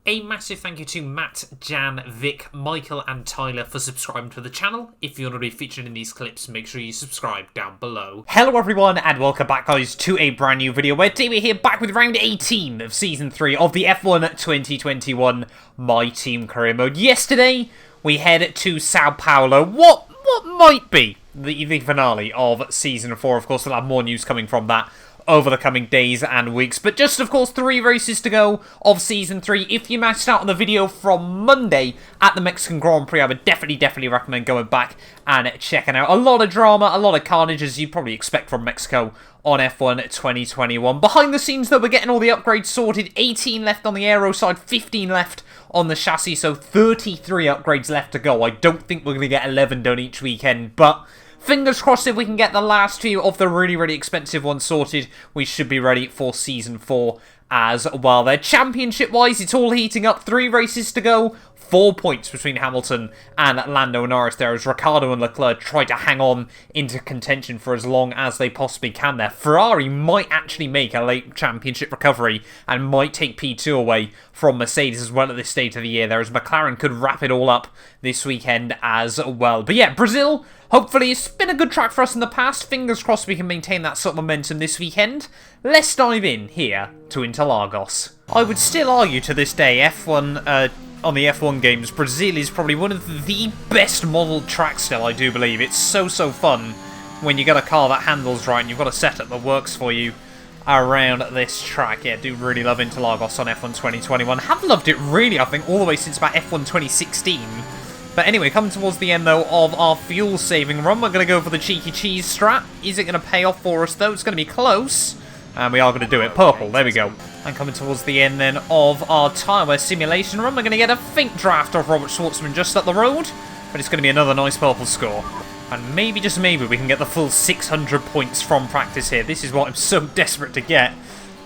A massive thank you to Matt, Jan, Vic, Michael and Tyler for subscribing to the channel. If you want to be featured in these clips, make sure you subscribe down below. Hello everyone and welcome back guys to a brand new video where today we're here back with round 18 of season 3 of the F1 2021 My Team Career Mode. Yesterday we head to Sao Paulo, what might be the finale of season 4. Of course we'll have more news coming from that over the coming days and weeks, but just of course 3 races to go of season 3. If you missed out on the video from Monday at the Mexican Grand Prix, I would definitely recommend going back and checking out. A lot of drama, a lot of carnage as you'd probably expect from Mexico on F1 2021. Behind the scenes though, we're getting all the upgrades sorted. 18 left on the aero side, 15 left on the chassis, so 33 upgrades left to go. I don't think we're going to get 11 done each weekend, but fingers crossed if we can get the last few of the really expensive ones sorted, we should be ready for Season 4 as well. There, championship-wise, it's all heating up. 3 races to go. 4 points between Hamilton and Lando Norris there as Ricciardo and Leclerc try to hang on into contention for as long as they possibly can there. Ferrari might actually make a late championship recovery and might take P2 away from Mercedes as well at this stage of the year there, as McLaren could wrap it all up this weekend as well. But yeah, Brazil, hopefully it's been a good track for us in the past. Fingers crossed we can maintain that sort of momentum this weekend. Let's dive in here to Interlagos. I would still argue to this day F1 on the F1 games, Brazil is probably one of the best modelled tracks still, I do believe. It's so fun when you got a car that handles right and you've got a setup that works for you around this track. Yeah, I do really love Interlagos on F1 2021. Have loved it really, I think, all the way since about F1 2016. But anyway, coming towards the end, though, of our fuel-saving run, we're going to go for the cheeky cheese strat. Is it going to pay off for us, though? It's going to be close. And we are going to do it. Purple, there we go. And coming towards the end, then, of our tyre wear simulation run, we're going to get a faint draft of Robert Schwartzman just up the road. But it's going to be another nice purple score. And maybe, just maybe, we can get the full 600 points from practice here. This is what I'm so desperate to get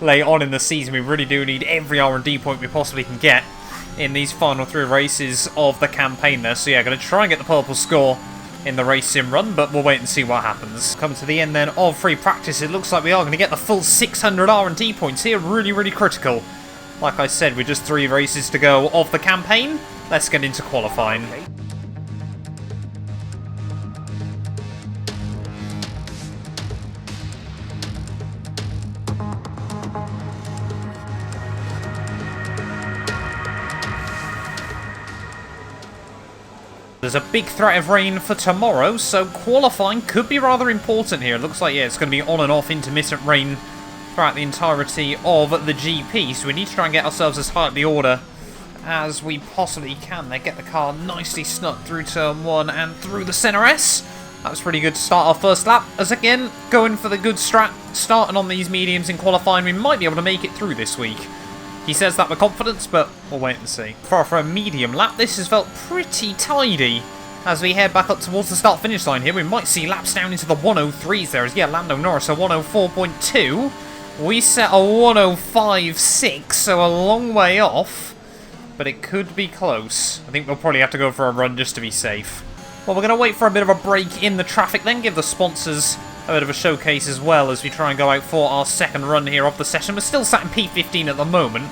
late on in the season. We really do need every R&D point we possibly can get in these final 3 races of the campaign there. So yeah, going to try and get the purple score in the race sim run, but we'll wait and see what happens. Coming to the end then of free practice, it looks like we are going to get the full 600 R&D points here. Really critical. Like I said, with just 3 races to go of the campaign, let's get into qualifying. There's a big threat of rain for tomorrow, so qualifying could be rather important here. It looks like, yeah, it's going to be on and off intermittent rain throughout the entirety of the GP, so we need to try and get ourselves as high up the order as we possibly can. They get the car nicely snuck through turn 1 and through the centre S. That was pretty good to start our first lap, as again, going for the good strat, starting on these mediums in qualifying. We might be able to make it through this week. He says that with confidence, but we'll wait and see. For a medium lap, this has felt pretty tidy. As we head back up towards the start-finish line here, we might see laps down into the 103s there. As yeah, Lando Norris a 104.2. We set a 105.6, so a long way off. But it could be close. I think we'll probably have to go for a run just to be safe. Well, we're going to wait for a bit of a break in the traffic, then give the sponsors a bit of a showcase as well as we try and go out for our second run here of the session. We're still sat in P15 at the moment,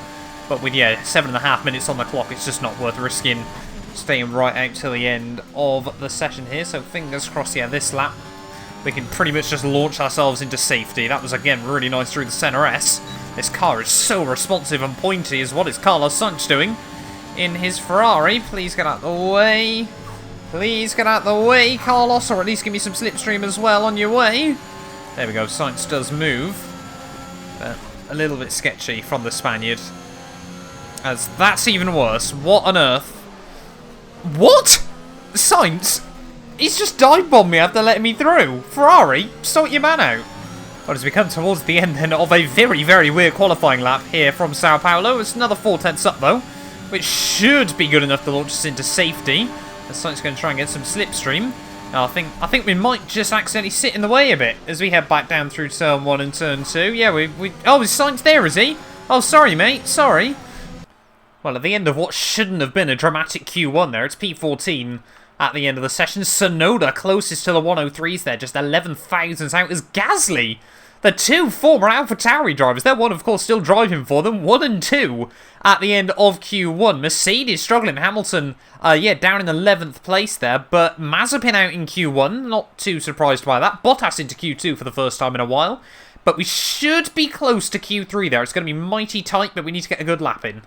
but with, yeah, 7.5 minutes on the clock, it's just not worth risking staying right out till the end of the session here. So fingers crossed, yeah, this lap we can pretty much just launch ourselves into safety. That was, again, really nice through the centre S. This car is so responsive and pointy, is what is Carlos Sainz doing in his Ferrari. Please get out the way. Please get out the way, Carlos, or at least give me some slipstream as well on your way. There we go, Sainz does move. But a little bit sketchy from the Spaniard. As that's even worse. What on earth? What? Sainz? He's just dive-bombed me after letting me through. Ferrari, sort your man out. Well, as we come towards the end then of a very weird qualifying lap here from Sao Paulo. It's another 4/10 up though, which should be good enough to launch us into safety. Sainz going to try and get some slipstream. Now, I think we might just accidentally sit in the way a bit as we head back down through turn 1 and turn 2. Yeah, oh, is Sainz there, is he? Oh, sorry, mate. Sorry. Well, at the end of what shouldn't have been a dramatic Q1 there, it's P14 at the end of the session. Sonoda closest to the 103s there, just 11 thousandths out as Gasly the two former AlphaTauri drivers. They're one, of course, still driving for them. 1 and 2 at the end of Q1. Mercedes struggling. Hamilton, down in 11th place there. But Mazepin out in Q1. Not too surprised by that. Bottas into Q2 for the first time in a while. But we should be close to Q3 there. It's going to be mighty tight, but we need to get a good lap in.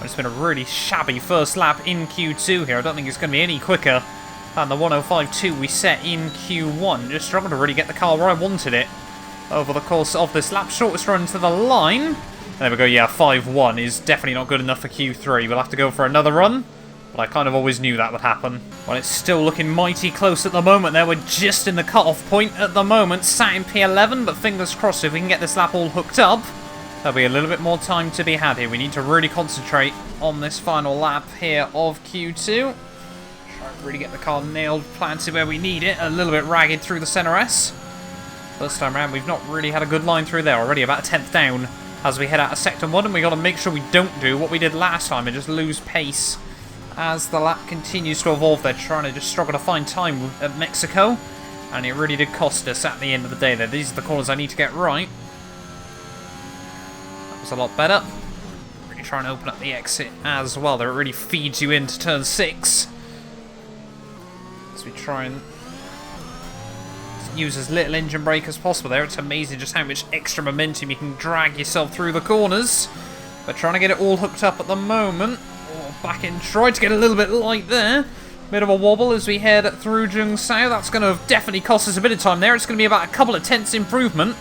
It's been a really shabby first lap in Q2 here. I don't think it's going to be any quicker than the 105.2 we set in Q1. Just struggled to really get the car where I wanted it over the course of this lap. Shortest run to the line. There we go, yeah, 5.1 is definitely not good enough for Q3. We'll have to go for another run, but I kind of always knew that would happen. Well, it's still looking mighty close at the moment there. We're just in the cut-off point at the moment, sat in P11, but fingers crossed if we can get this lap all hooked up, there'll be a little bit more time to be had here. We need to really concentrate on this final lap here of Q2. Try to really get the car nailed, planted where we need it. A little bit ragged through the center S. First time around, we've not really had a good line through there. Already about a 10th down as we head out of Sector 1. And we've got to make sure we don't do what we did last time and just lose pace as the lap continues to evolve. They're trying to just struggle to find time at Mexico. And it really did cost us at the end of the day there. These are the corners I need to get right. A lot better. Really trying to open up the exit as well. There it really feeds you into turn 6. As we try and use as little engine brake as possible there. It's amazing just how much extra momentum you can drag yourself through the corners. But trying to get it all hooked up at the moment. Oh, back in, tried to get a little bit light there. Bit of a wobble as we head through Jungsao. That's going to definitely cost us a bit of time there. It's going to be about a couple of tenths improvement.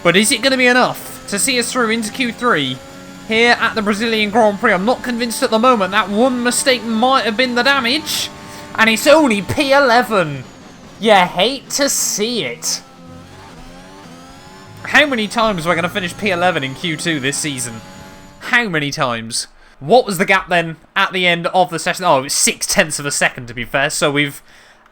But is it going to be enough to see us through into Q3 here at the Brazilian Grand Prix? I'm not convinced at the moment. That one mistake might have been the damage. And it's only P11. You hate to see it. How many times we're going to finish P11 in Q2 this season? How many times? What was the gap then at the end of the session? Oh, it was 0.6 of a second to be fair. So we've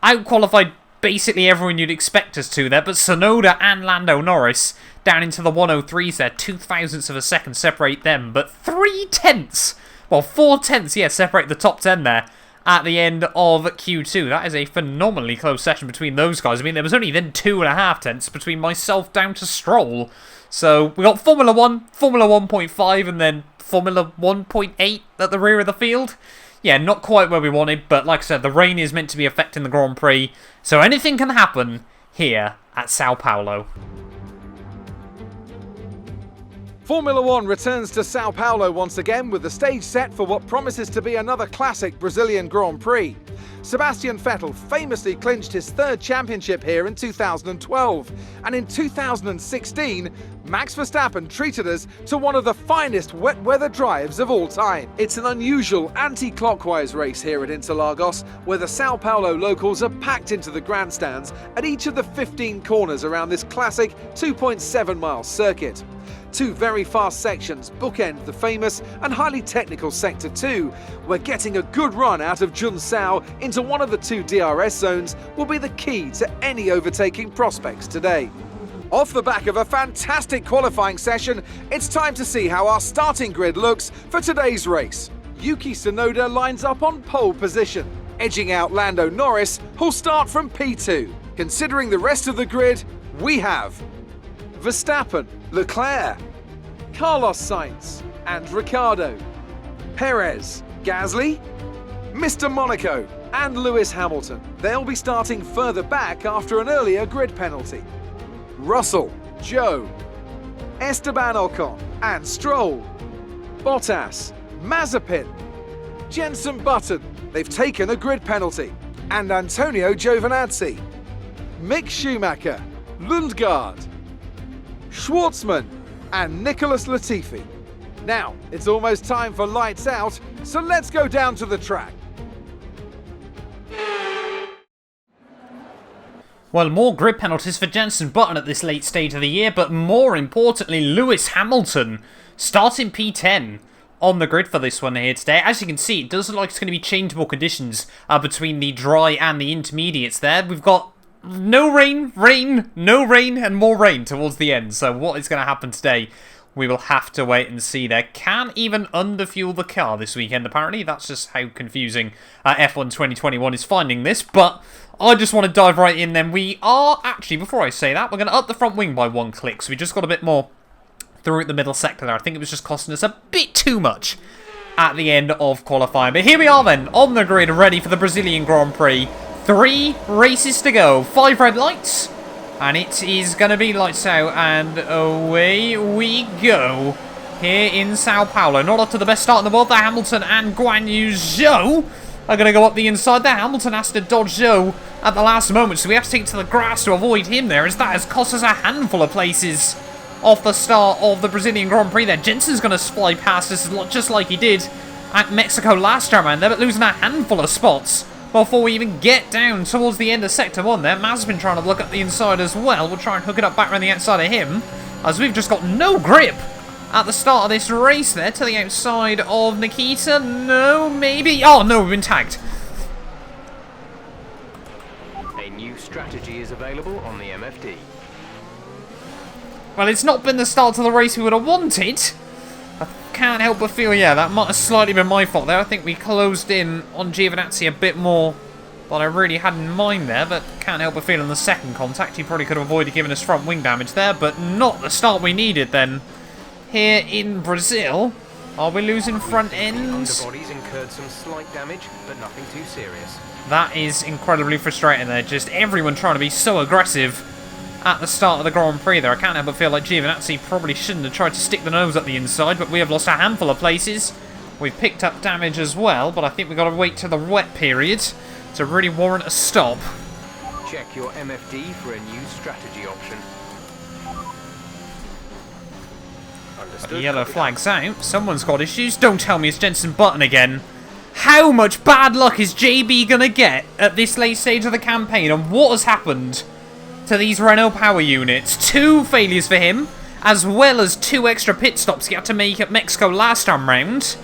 out-qualified basically everyone you'd expect us to there. But Tsunoda and Lando Norris down into the 103s there. 0.02 of a second separate them. But 0.3, well, 0.4, yeah, separate the top 10 there at the end of Q2. That is a phenomenally close session between those guys. I mean, there was only then 2.5 tenths between myself down to Stroll. So we got Formula 1, Formula 1.5, and then Formula 1.8 at the rear of the field. Yeah, not quite where we wanted, but like I said, the rain is meant to be affecting the Grand Prix. So anything can happen here at Sao Paulo. Formula 1 returns to Sao Paulo once again with the stage set for what promises to be another classic Brazilian Grand Prix. Sebastian Vettel famously clinched his third championship here in 2012, and in 2016, Max Verstappen treated us to one of the finest wet weather drives of all time. It's an unusual anti-clockwise race here at Interlagos, where the Sao Paulo locals are packed into the grandstands at each of the 15 corners around this classic 2.7-mile circuit. Two very fast sections bookend the famous and highly technical Sector 2, where getting a good run out of Jungsao into one of the two DRS zones will be the key to any overtaking prospects today. Off the back of a fantastic qualifying session, it's time to see how our starting grid looks for today's race. Yuki Tsunoda lines up on pole position, edging out Lando Norris, who'll start from P2. Considering the rest of the grid, we have Verstappen, Leclerc, Carlos Sainz and Ricciardo, Perez, Gasly, Mr. Monaco and Lewis Hamilton. They'll be starting further back after an earlier grid penalty. Russell, Joe, Esteban Ocon and Stroll, Bottas, Mazepin, Jenson Button, they've taken a grid penalty, and Antonio Giovinazzi, Mick Schumacher, Lundgaard, Schwartzman and Nicholas Latifi. Now, it's almost time for lights out, so let's go down to the track. Well, more grid penalties for Jenson Button at this late stage of the year, but more importantly, Lewis Hamilton starting P10 on the grid for this one here today. As you can see, it does look like it's going to be changeable conditions between the dry and the intermediates there. We've got no rain, rain, no rain, and more rain towards the end. So what is going to happen today we will have to wait and see there. Can't even underfuel the car this weekend, apparently. That's just how confusing F1 2021 is finding this. But I just want to dive right in then. We are, actually, before I say that, we're going to up the front wing by 1 click. So we just got a bit more through the middle sector there. I think it was just costing us a bit too much at the end of qualifying. But here we are then, on the grid, ready for the Brazilian Grand Prix. 3 races to go. 5 red lights. And it is going to be lights out, and away we go here in Sao Paulo. Not up to the best start in the world. The Hamilton and Guan Yu Zhou are going to go up the inside there. Hamilton has to dodge Zhou at the last moment, so we have to take it to the grass to avoid him there, as that has cost us a handful of places off the start of the Brazilian Grand Prix there. Jensen's going to fly past us just like he did at Mexico last time around there, but losing a handful of spots before we even get down towards the end of Sector 1 there. Maz's been trying to look up the inside as well. We'll try and hook it up back around the outside of him, as we've just got no grip at the start of this race there. To the outside of Nikita. No, maybe. Oh, no, we've been tagged. A new strategy is available on the MFD. Well, it's not been the start to the race we would have wanted. I can't help but feel, yeah, that might have slightly been my fault there. I think we closed in on Giovinazzi a bit more than I really had in mind there, but can't help but feel on the second contact he probably could have avoided giving us front wing damage there, but not the start we needed then. Here in Brazil, are we losing front ends? The underbodies incurred some slight damage, but nothing too serious. That is incredibly frustrating there. Just everyone trying to be so aggressive at the start of the Grand Prix there. I can't help but feel like Giovinazzi probably shouldn't have tried to stick the nose at the inside, but we have lost a handful of places. We've picked up damage as well, but I think we've got to wait till the wet period to really warrant a stop. Check your MFD for a new strategy option. The yellow flag's out. Someone's got issues. Don't tell me it's Jensen Button again. How much bad luck is JB going to get at this late stage of the campaign, and what has happened to these Renault power units? 2 failures for him, as well as 2 extra pit stops he had to make at Mexico last time round.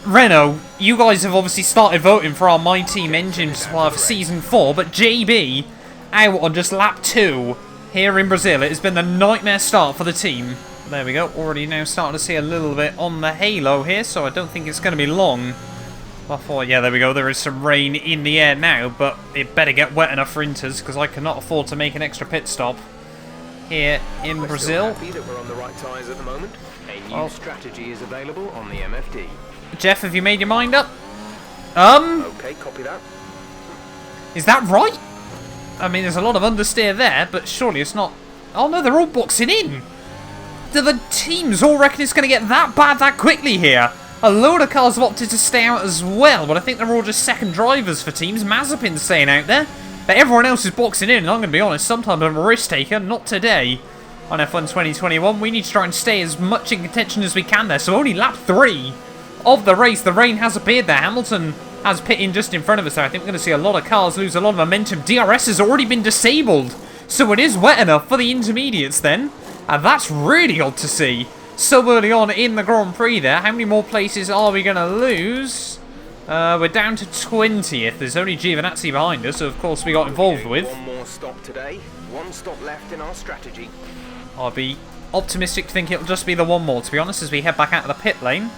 Renault, you guys have obviously started voting for our My Team engine supplier for Season 4, but JB out on just lap 2 here in Brazil. It has been the nightmare start for the team. There we go, already now starting to see a little bit on the halo here, so I don't think it's going to be long before, yeah, there we go, there is some rain in the air now, but it better get wet enough for Inters, because I cannot afford to make an extra pit stop here in Brazil. Happy that we're on the right tyres at the moment. A new strategy is available on the MFD. Jeff, have you made your mind up? Okay, copy that. Is that right? I mean, there's a lot of understeer there, but surely it's not. Oh no, they're all boxing in. Do the teams all reckon it's going to get that bad that quickly here? A load of cars have opted to stay out as well, but I think they're all just second drivers for teams. Mazepin's staying out there, but everyone else is boxing in, and I'm going to be honest, sometimes I'm a risk taker, not today. On F1 2021, we need to try and stay as much in contention as we can there, so only lap 3 of the race. The rain has appeared there. Hamilton has pit in just in front of us there. I think we're going to see a lot of cars lose a lot of momentum. DRS has already been disabled, so it is wet enough for the intermediates then, and that's really odd to see so early on in the Grand Prix there. How many more places are we going to lose? We're down to 20th. There's only Giovinazzi behind us, so of course we got involved with. One more stop today. 1 stop left in our strategy. I'd be optimistic to think it'll just be the 1 more, to be honest, as we head back out of the pit lane.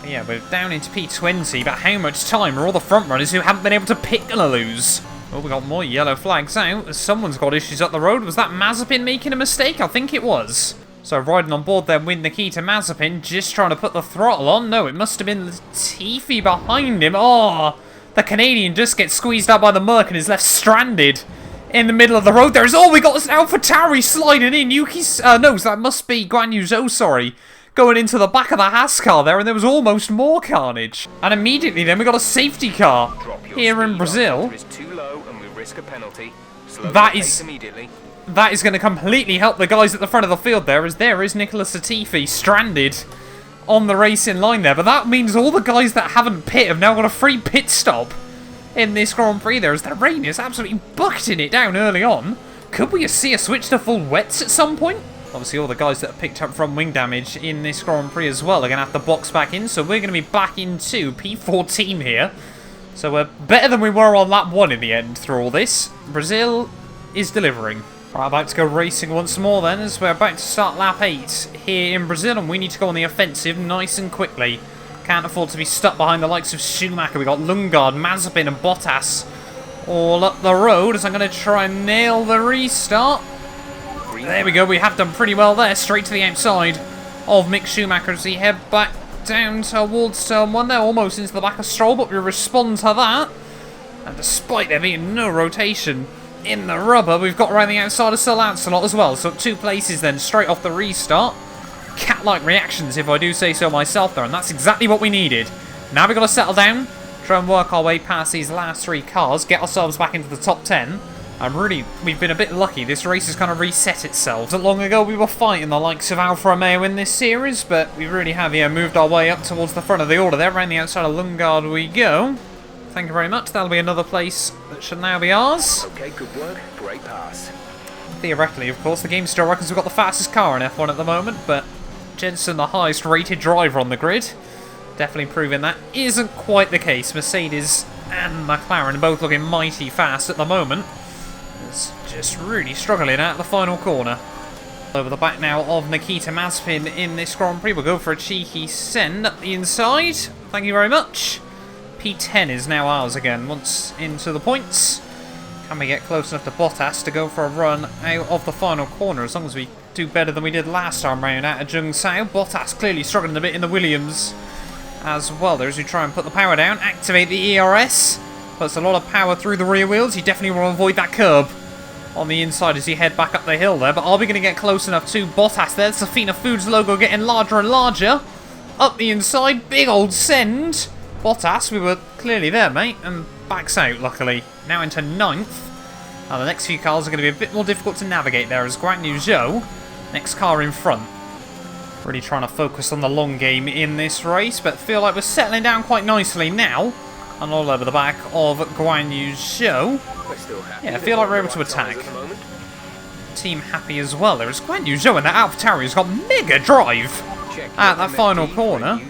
But yeah, we're down into P20, but how much time are all the front runners who haven't been able to pit going to lose? Oh, we got more yellow flags out. Someone's got issues up the road. Was that Mazepin making a mistake? I think it was. So riding on board then with Nikita Mazepin, just trying to put the throttle on. No, it must have been Latifi behind him. Oh, the Canadian just gets squeezed out by the Merc and is left stranded in the middle of the road. There's we got AlphaTauri sliding in. Yuki's, no, that must be Guan Yu Zhou, sorry, going into the back of the Haas car there, and there was almost more carnage. And immediately then we got a safety car here in Brazil. Too low and we risk a penalty. That is going to completely help the guys at the front of the field there, as there is Nicholas Latifi stranded on the racing line there. But that means all the guys that haven't pit have now got a free pit stop in this Grand Prix there, as the rain is absolutely bucketing it down early on. Could we see a switch to full wets at some point? Obviously all the guys that have picked up front wing damage in this Grand Prix as well are going to have to box back in, so we're going to be back into P14 here. So we're better than we were on lap 1 in the end through all this. Brazil is delivering. Right, about to go racing once more then, as we're about to start lap 8 here in Brazil, and we need to go on the offensive nice and quickly. Can't afford to be stuck behind the likes of Schumacher. We've got Lundgaard, Mazepin and Bottas all up the road, as I'm going to try and nail the restart. There we go, we have done pretty well there, straight to the outside of Mick Schumacher as he head back down towards turn 1 there, almost into the back of Stroll, but we respond to that. And despite there being no rotation in the rubber, we've got around the outside of Sir Lancelot as well. So 2 places then, straight off the restart. Cat-like reactions, if I do say so myself there, and that's exactly what we needed. Now we've got to settle down, try and work our way past these last 3 cars, get ourselves back into the top 10. And really, we've been a bit lucky. This race has kind of reset itself. Not long ago, we were fighting the likes of Alfa Romeo in this series, but we really have moved our way up towards the front of the order there. Around the outside of Lundgaard we go. Thank you very much. That'll be another place that should now be ours. Okay, good work. Great pass. Theoretically, of course, the game still reckons we've got the fastest car in F1 at the moment, but Jensen, the highest rated driver on the grid, definitely proving that isn't quite the case. Mercedes and McLaren both looking mighty fast at the moment. It's just really struggling out the final corner. Over the back now of Nikita Mazepin in this Grand Prix. We'll go for a cheeky send up the inside. Thank you very much. P10 is now ours again, once into the points. Can we get close enough to Bottas to go for a run out of the final corner, as long as we do better than we did last time round out of Zheng. Bottas clearly struggling a bit in the Williams as well there, as we try and put the power down, activate the ERS. Puts a lot of power through the rear wheels. You definitely want to avoid that curb on the inside as you head back up the hill there. But are we going to get close enough to Bottas there? Safina Foods logo getting larger and larger. Up the inside, big old send. Bottas, we were clearly there, mate, and backs out, luckily. Now into 9th. Now the next few cars are going to be a bit more difficult to navigate there, as Guan Yu Zhou, next car in front. Really trying to focus on the long game in this race, but feel like we're settling down quite nicely now. And all over the back of Guan Yu Zhou. Yeah, I feel like we're able to attack. Team happy as well. There is Guan Yu Zhou, and that AlphaTauri has got mega drive at that final corner.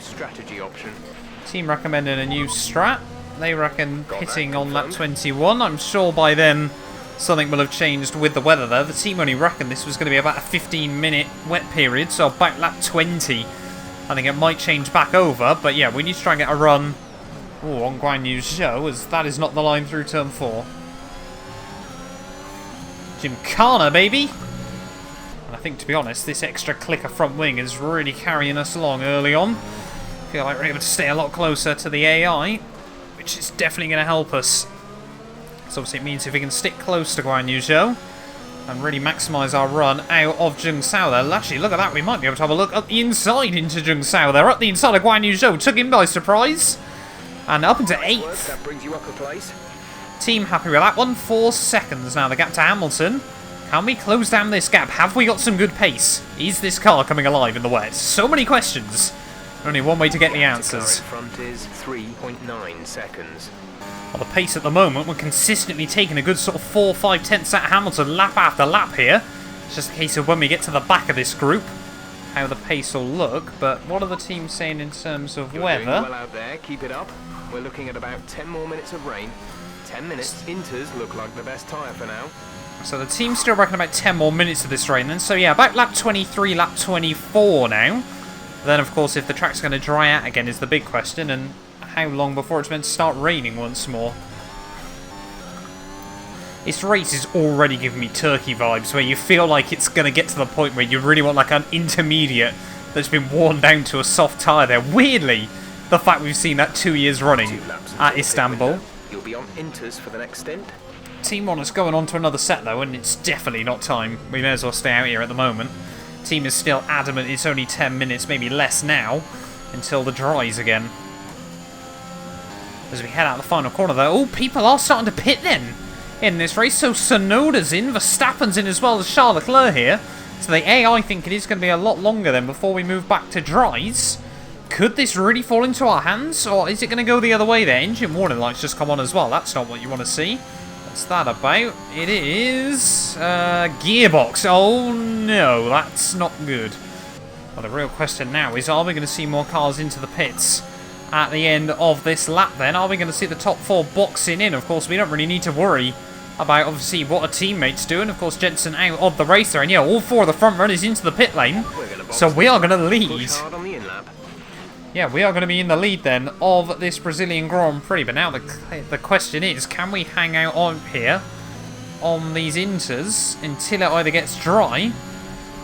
Team recommending a new strat. They reckon pitting on lap 21. I'm sure by then something will have changed with the weather there. The team only reckoned this was going to be about a 15-minute wet period, so about lap 20. I think it might change back over, but yeah, we need to try and get a run on Guan Yu Zhou, as that is not the line through turn 4. Gymkhana, baby! And I think, to be honest, this extra clicker front wing is really carrying us along early on. Feel like we're able to stay a lot closer to the AI, which is definitely going to help us. So obviously it means if we can stick close to Guan Yu Zhou and really maximise our run out of Zheng there. Actually, look at that, we might be able to have a look up the inside into Zheng there. Up the inside of Guan Yu Zhou, took him by surprise. And up into 8th. That brings you up a place. Team happy with that one. 4 seconds now, the gap to Hamilton. Can we close down this gap? Have we got some good pace? Is this car coming alive in the wet? So many questions. Only one way to get the answers. Front is 3.9 seconds. Well, the pace at the moment, we're consistently taking a good sort of 4-5 tenths out of Hamilton lap after lap here. It's just a case of when we get to the back of this group, how the pace will look. But what are the teams saying in terms of weather? Doing well out there. Keep it up. We're looking at about 10 more minutes of rain. 10 minutes. Inters look like the best tyre for now. So the team's still reckon about 10 more minutes of this rain then. So yeah, about lap 23, lap 24 now. Then of course if the track's going to dry out again is the big question, and how long before it's meant to start raining once more. This race is already giving me Turkey vibes, where you feel like it's going to get to the point where you really want like an intermediate that's been worn down to a soft tyre there. Weirdly, the fact we've seen that 2 years running at Istanbul. You'll be on inters for the next stint. Team want us going on to another set though, and it's definitely not time. We may as well stay out here at the moment. Team is still adamant it's only 10 minutes, maybe less now, until the dries again. As we head out the final corner though, oh, people are starting to pit then in this race. So Tsunoda's in, Verstappen's in, as well as Charles Leclerc here. So the AI think it is going to be a lot longer then before we move back to dries. Could this really fall into our hands, or is it going to go the other way there? Engine warning lights just come on as well. That's not what you want to see. What's that about? It is gearbox. Oh no, that's not good. Well, the real question now is, are we going to see more cars into the pits at the end of this lap then? Are we going to see the top 4 boxing in? Of course, we don't really need to worry about obviously what a teammate's doing. Of course, Jensen out of the race there, and yeah, all 4 of the front runners into the pit lane. So we are going to lead. Yeah, we are going to be in the lead then of this Brazilian Grand Prix. But now the question is, can we hang out on here on these inters until it either gets dry,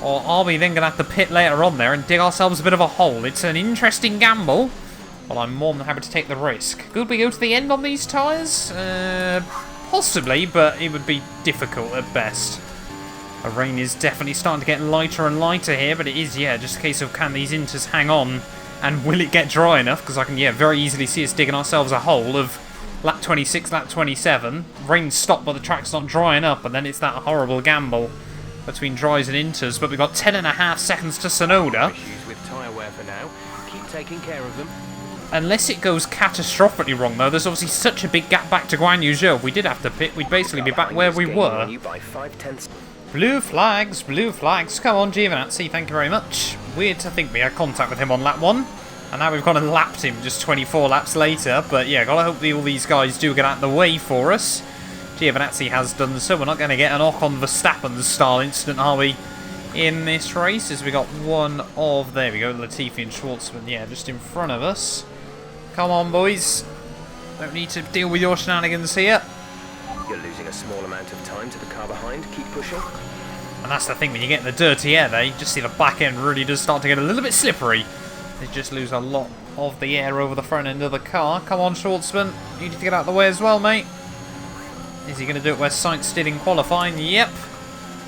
or are we then going to have to pit later on there and dig ourselves a bit of a hole? It's an interesting gamble. Well, I'm more than happy to take the risk. Could we go to the end on these tyres? Possibly, but it would be difficult at best. The rain is definitely starting to get lighter and lighter here, but it is, yeah, just a case of can these inters hang on, and will it get dry enough? Because I can, yeah, very easily see us digging ourselves a hole of lap 26, lap 27. Rain stopped, but the track's not drying up, and then it's that horrible gamble between dries and inters. But we've got 10.5 seconds to Sonoda. Issues with tyre wear for now. Keep taking care of them. Unless it goes catastrophically wrong, though, there's obviously such a big gap back to Guan Yu Zhou. If we did have to pit, we'd basically be back where we were. Blue flags, blue flags. Come on, Giovinazzi, thank you very much. Weird to think we had contact with him on lap 1. And now we've gone and lapped him just 24 laps later. But yeah, gotta hope all these guys do get out of the way for us. Giovinazzi has done so. We're not going to get an Ocon Verstappen style incident, are we, in this race? As we got one of, there we go, Latifi and Schwartzman, yeah, just in front of us. Come on, boys. Don't need to deal with your shenanigans here. You're losing a small amount of time to the car behind. Keep pushing. And that's the thing, when you get in the dirty air there, you just see the back end really does start to get a little bit slippery. They just lose a lot of the air over the front end of the car. Come on, Schwartzman. You need to get out of the way as well, mate. Is he going to do it where Sainz did in qualifying? Yep.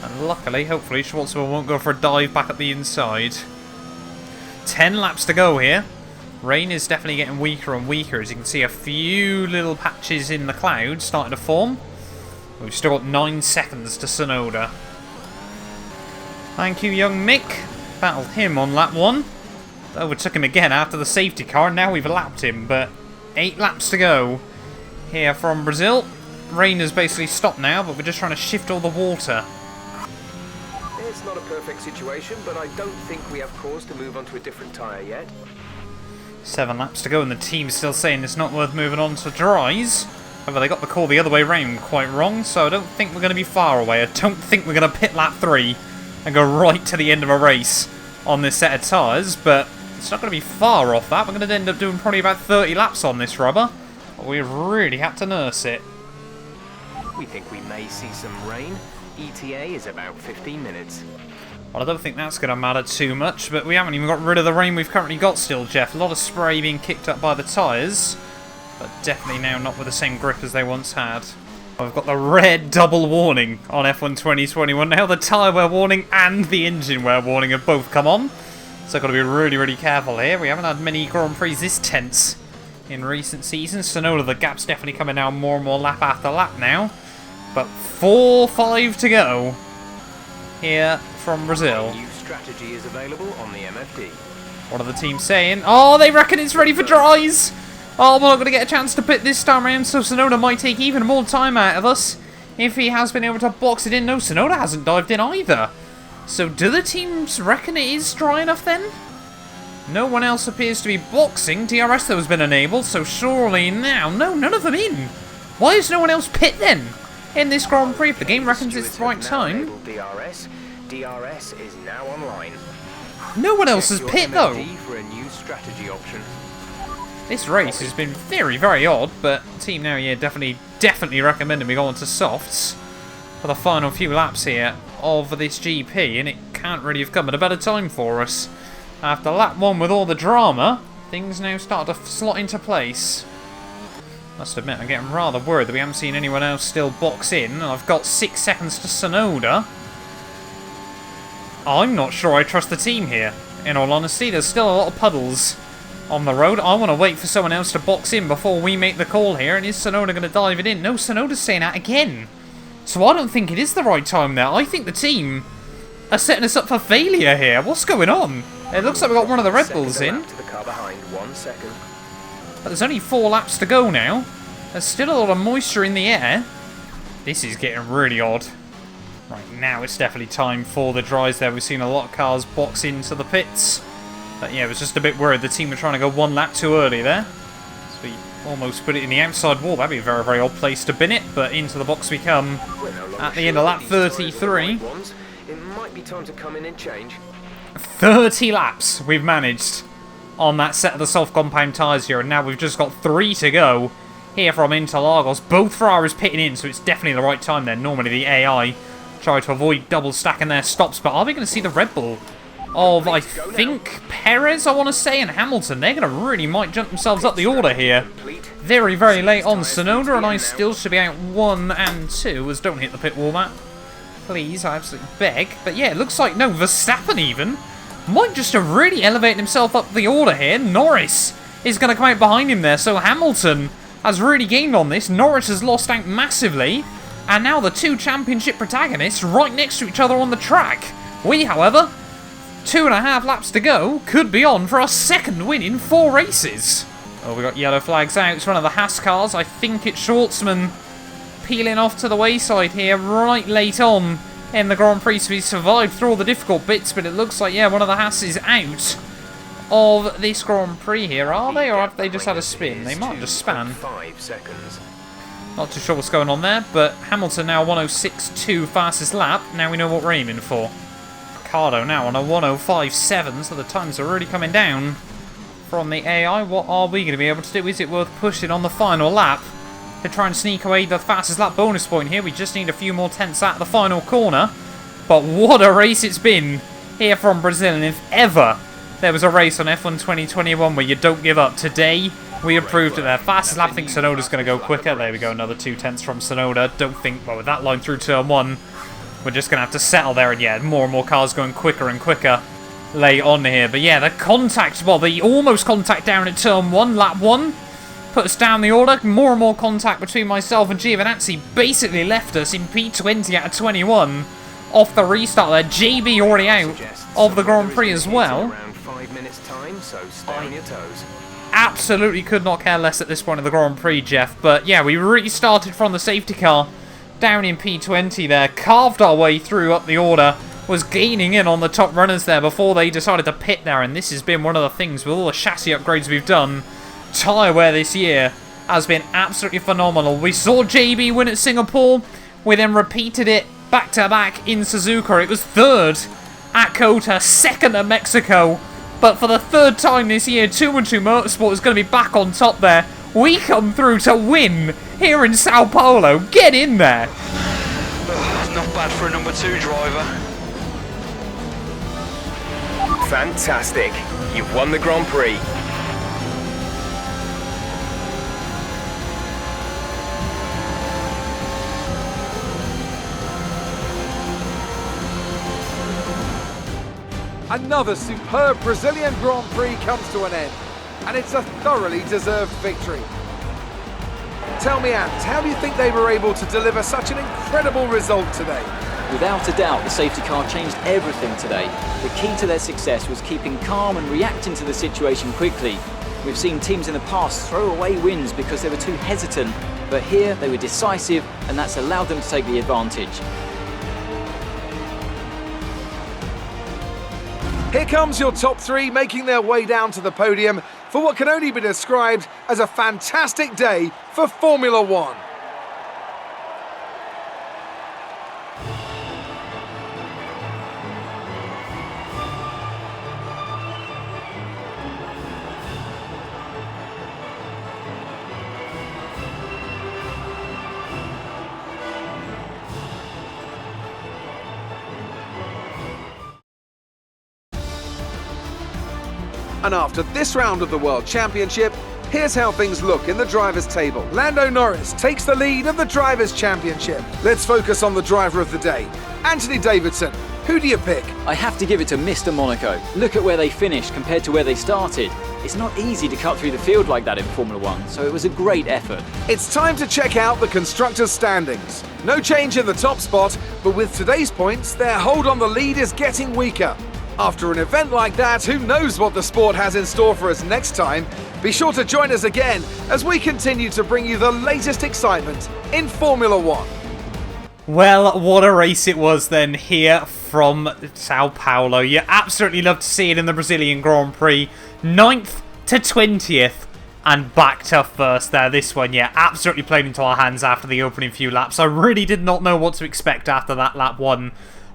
And luckily, hopefully, Schwartzman won't go for a dive back at the inside. 10 laps to go here. Rain is definitely getting weaker and weaker. As you can see, a few little patches in the clouds starting to form. We've still got 9 seconds to Sonoda. Thank you, young Mick. Battled him on lap 1. Overtook him again after the safety car, and now we've lapped him. But 8 laps to go here from Brazil. Rain has basically stopped now, but we're just trying to shift all the water. It's not a perfect situation, but I don't think we have cause to move on to a different tyre yet. 7 laps to go, and the team's still saying it's not worth moving on to dries. However, they got the call the other way round quite wrong, so I don't think we're going to be far away. I don't think we're going to pit lap 3 and go right to the end of a race on this set of tyres, but it's not going to be far off that. We're going to end up doing probably about 30 laps on this rubber. But we really had to nurse it. We think we may see some rain. ETA is about 15 minutes. Well, I don't think that's going to matter too much, but we haven't even got rid of the rain we've currently got still, Jeff. A lot of spray being kicked up by the tyres, but definitely now not with the same grip as they once had. We've got the red double warning on F1 2021 now. The tyre wear warning and the engine wear warning have both come on. So I've got to be really, really careful here. We haven't had many Grand Prix this tense in recent seasons. Sonoda, the gap's definitely coming down more and more lap after lap now. But 4-5 to go here from Brazil. A new strategy is available on the MFD. What are the teams saying? Oh, they reckon it's ready for dries. Oh, we're not going to get a chance to pit this time around, so Sonoda might take even more time out of us if he has been able to box it in. No, Sonoda hasn't dived in either. So do the teams reckon it is dry enough then? No one else appears to be boxing. DRS though has been enabled, so surely now... No, none of them in. Why is no one else pit then in this Grand Prix if the game reckons it's the right time? DRS is now online. No one else has pit though. For a new strategy option. This race has been very, very odd, but the team now, yeah, definitely recommending we go on to softs for the final few laps here of this GP, and it can't really have come at a better time for us. After lap 1 with all the drama, things now start to slot into place. Must admit, I'm getting rather worried that we haven't seen anyone else still box in. I've got 6 seconds to Sonoda. I'm not sure I trust the team here, in all honesty. There's still a lot of puddles on the road. I want to wait for someone else to box in before we make the call here. And is Sonoda going to dive it in? No, Sonoda's saying that again. So I don't think it is the right time there. I think the team are setting us up for failure here. What's going on? It looks like we've got one of the Red Bulls in. To the car behind, 1 second. But there's only 4 laps to go now. There's still a lot of moisture in the air. This is getting really odd. Right, now it's definitely time for the dries there. We've seen a lot of cars box into the pits. But yeah, it was just a bit worried the team were trying to go 1 lap too early there. So we Almost put it in the outside wall. That'd be a very, very odd place to bin it, but into the box we come at the end of lap 33. It might be time to come in and change. 30 laps we've managed on that set of the soft compound tyres here, and now we've just got 3 to go here from Interlagos. Both Ferraris pitting in, so it's definitely the right time then. Normally the AI try to avoid double stacking their stops, but are we going to see the Red Bull of, I think, Perez, I want to say, and Hamilton? They're going to really might jump themselves up the order here. Very, very late on. Sonoda and I still should be out 1 and 2, as don't hit the pit wall, Matt. Please, I absolutely beg. But yeah, it looks like, no, Verstappen even might just have really elevated himself up the order here. Norris is going to come out behind him there, so Hamilton has really gained on this. Norris has lost out massively, and now the 2 championship protagonists right next to each other on the track. We, however, 2.5 laps to go, could be on for our 2nd win in 4 races. Oh, we got yellow flags out. It's one of the Haas cars. I think it's Schwartzman peeling off to the wayside here right late on in the Grand Prix. So we survived through all the difficult bits, but it looks like, yeah, one of the Haas is out of this Grand Prix here. Are they, or have they just had a spin? They might have just span. 5 seconds. Not too sure what's going on there, but Hamilton now 106.2 fastest lap. Now we know what we're aiming for. Ricardo now on a 105.7, so the times are really coming down from the AI. What are we going to be able to do? Is it worth pushing on the final lap to try and sneak away the fastest lap bonus point here? We just need a few more tenths at the final corner. But what a race it's been here from Brazil, and if ever there was a race on F1 2021 where you don't give up, today we have proved it there. Fastest lap, I think Tsunoda's going to go quicker. There we go, another 2 tenths from Tsunoda. Don't think, well, with that line through turn 1, we're just going to have to settle there, and yeah, more and more cars going quicker and quicker late on here. But yeah, the contact, well, the almost contact down at turn 1, lap 1, put us down the order. More and more contact between myself and Giovinazzi basically left us in P20 out of 21 off the restart there. JB already out of the Grand Prix as well. Around 5 minutes time, so stay on your toes. Absolutely could not care less at this point of the Grand Prix, Jeff. But yeah, we restarted from the safety car down in P20 there, carved our way through up the order, was gaining in on the top runners there before they decided to pit there, and this has been one of the things with all the chassis upgrades we've done. Tyre wear this year has been absolutely phenomenal. We saw JB win at Singapore, we then repeated it back-to-back in Suzuka. It was 3rd at Cota, 2nd at Mexico, but for the 3rd time this year, 212 Motorsport is going to be back on top there. We come through to win here in Sao Paulo. Get in there. Not bad for a number 2 driver. Fantastic. You've won the Grand Prix. Another superb Brazilian Grand Prix comes to an end, and it's a thoroughly deserved victory. Tell me, Ant, how do you think they were able to deliver such an incredible result today? Without a doubt, the safety car changed everything today. The key to their success was keeping calm and reacting to the situation quickly. We've seen teams in the past throw away wins because they were too hesitant, but here they were decisive, and that's allowed them to take the advantage. Here comes your top 3 making their way down to the podium for what can only be described as a fantastic day for Formula 1. And after this round of the World Championship, here's how things look in the Drivers' Table. Lando Norris takes the lead of the Drivers' Championship. Let's focus on the driver of the day, Anthony Davidson. Who do you pick? I have to give it to Mr. Monaco. Look at where they finished compared to where they started. It's not easy to cut through the field like that in Formula 1, so it was a great effort. It's time to check out the Constructors' standings. No change in the top spot, but with today's points, their hold on the lead is getting weaker. After an event like that, who knows what the sport has in store for us next time? Be sure to join us again as we continue to bring you the latest excitement in Formula 1. Well, what a race it was then here from Sao Paulo. You absolutely love to see it in the Brazilian Grand Prix. 9th to 20th. and backed up first there. This one, yeah, absolutely played into our hands after the opening few laps. I really did not know what to expect after that lap 1.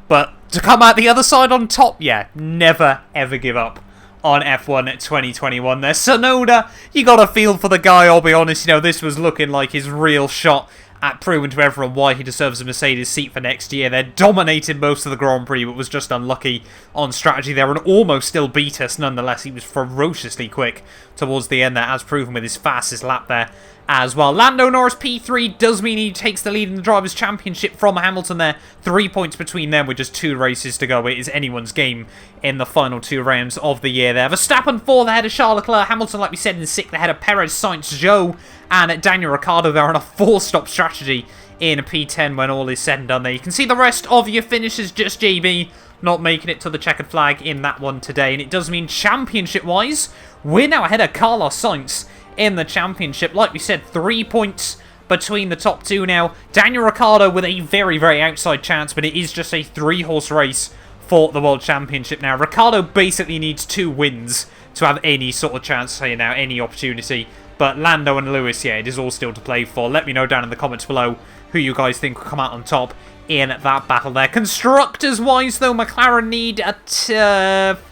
But to come out the other side on top, yeah, never ever give up on F1 2021 there. Tsunoda, you got a feel for the guy, I'll be honest. You know, this was looking like his real shot at proving to everyone why he deserves a Mercedes seat for next year. They dominated most of the Grand Prix, but was just unlucky on strategy there and almost still beat us. Nonetheless, he was ferociously quick towards the end there, as proven with his fastest lap there as well. Lando Norris P3 does mean he takes the lead in the Drivers' Championship from Hamilton there. 3 points between them with just 2 races to go. It is anyone's game in the final 2 rounds of the year there. Verstappen 4th ahead of Charles Leclerc. Hamilton, like we said, in 6th ahead of Perez, Sainz, Zhou, and Daniel Ricciardo there on a 4-stop strategy in P10 when all is said and done there. You can see the rest of your finishes, just JB not making it to the checkered flag in that one today. And it does mean championship-wise, we're now ahead of Carlos Sainz in the championship. Like we said, 3 points between the top 2 now. Daniel Ricciardo with a very, very outside chance, but it is just a 3-horse race for the World Championship now. Ricciardo basically needs 2 wins to have any sort of chance here now, any opportunity. But Lando and Lewis, yeah, it is all still to play for. Let me know down in the comments below who you guys think will come out on top in that battle there. Constructors-wise, though, McLaren need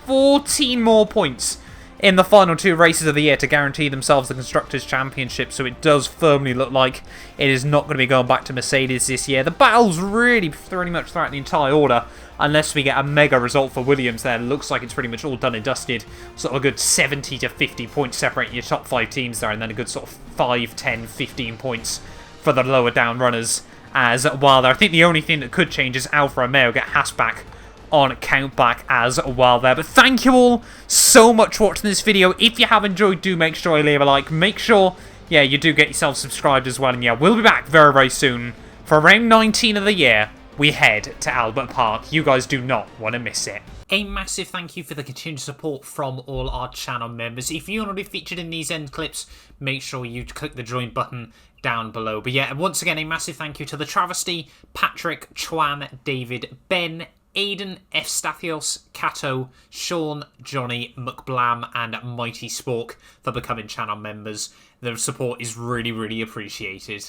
14 more points in the final 2 races of the year to guarantee themselves the Constructors' Championship, so it does firmly look like it is not going to be going back to Mercedes this year. The battle's really pretty much throughout the entire order, unless we get a mega result for Williams there. It looks like it's pretty much all done and dusted. Sort of a good 70 to 50 points separating your top 5 teams there, and then a good sort of 5, 10, 15 points for the lower down runners as well there. I think the only thing that could change is Alfa Romeo get Haas back on countback as well there. But thank you all so much for watching this video. If you have enjoyed, do make sure you leave a like. Make sure, yeah, you do get yourself subscribed as well. And yeah, we'll be back very, very soon for round 19 of the year. We head to Albert Park. You guys do not want to miss it. A massive thank you for the continued support from all our channel members. If you want to be featured in these end clips, make sure you click the join button down below. But yeah, once again, a massive thank you to the Travesty, Patrick, Chuan, David, Ben, Aiden, F. Stathios, Cato, Sean, Johnny, McBlam, and Mighty Spork for becoming channel members. The support is really, really appreciated.